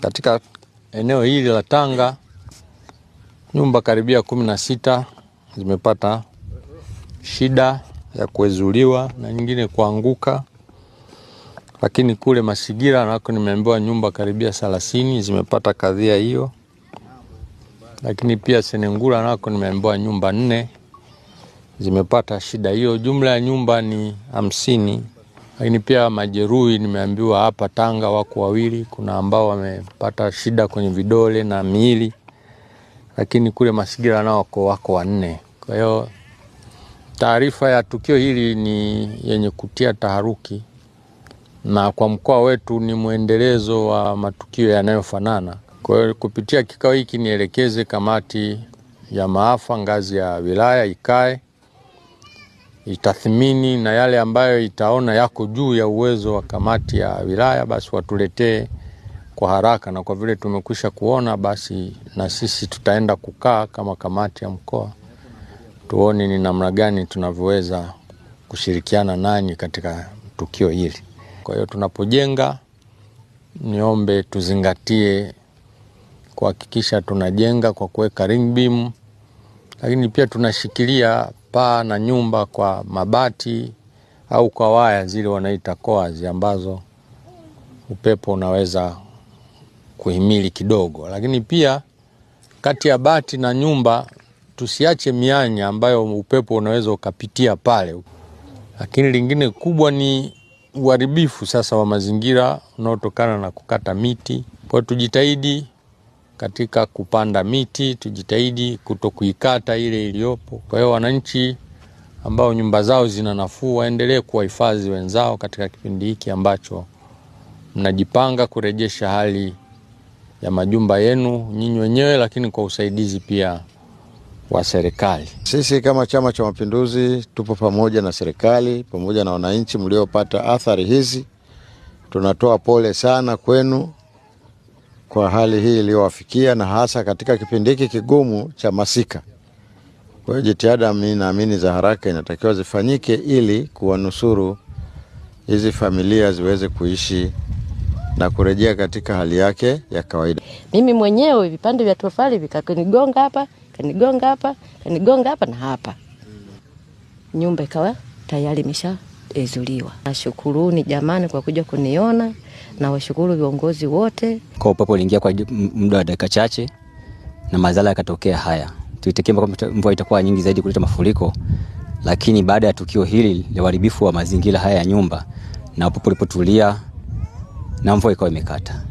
Katika eneo hili la Tanga nyumba karibia 16 zimepata shida ya kuezuliwa na nyingine kuanguka. Lakini kule Masigira nako nimeambiwa nyumba karibia 30 zimepata kadhia hiyo. Lakini pia Senengura nako nimeambiwa nyumba 4 zimepata shida hiyo. Jumla ya nyumba ni 50. Lakini pia majeruhi nimeambiwa hapa Tanga wako 2, kuna ambao wamepata shida kwenye vidole na miili. Lakini kule Masigira nao wako 4. Kwa hiyo taarifa ya tukio hili ni yenye kutia taharuki, na kwa mkoa wetu ni muendelezo wa matukio yanayofanana. Kwa hiyo kupitia kikao hiki nielekeze kamati ya maafa ngazi ya wilaya ikae itathmini, na yale ambayo itaona yako juu ya uwezo wa kamati ya wilaya basi watuletee kwa haraka, na kwa vile tumekwisha kuona basi na sisi tutaenda kukaa kama kamati ya mkoa tuone ni namna gani tunavyoweza kushirikiana nanyi katika tukio hili. Kwa hiyo tunapojenga, niombe tuzingatie kuhakikisha tunajenga kwa kuweka ring beam, lakini pia tunashikilia paa na nyumba kwa mabati au kwa waya zile wanaita coax ambazo upepo unaweza kuhimili kidogo. Lakini pia kati ya bati na nyumba tusiache mianya ambayo upepo unaweza ukapitia pale. Lakini lingine kubwa ni uharibifu sasa wa mazingira unaotokana na kukata miti. Kwa tujitahidi katika kupanda miti, tujitahidi kutokuikata ile iliyopo. Kwa hiyo wananchi ambao nyumba zao zina nafuu waendelee kuwahifadhi wenzao katika kipindi hiki ambacho mnajipanga kurejesha hali ya majumba yenu nyinyi wenyewe, lakini kwa usaidizi pia wa serikali. Sisi kama Chama cha Mapinduzi tupo pamoja na serikali, pamoja na wananchi mliopata athari hizi. Tunatoa pole sana kwenu kwa hali hii iliyowafikia, na hasa katika kipindi hiki kigumu cha masika. Kwa hiyo jitihada naamini za haraka inatakiwa zifanyike ili kuwanusuru hizi familia ziweze kuishi na kurejea katika hali yake ya kawaida. Mimi mwenyewe vipande vya tofali vikanigonga hapa, kanigonga hapa na hapa. Nyumba ikawa tayari imeshaezuliwa. Nashukuruni jamani kwa kuja kuniona, na washukuru viongozi wote. Kwa upepo uliingia kwa muda wa dakika chache na madhara yakatokea haya. Tulitegemea kwamba mvua itakuwa nyingi zaidi kuleta mafuriko, lakini baada ya tukio hili la uharibifu wa mazingira haya ya nyumba na upepo ulipotulia na mvua ikawa imekata.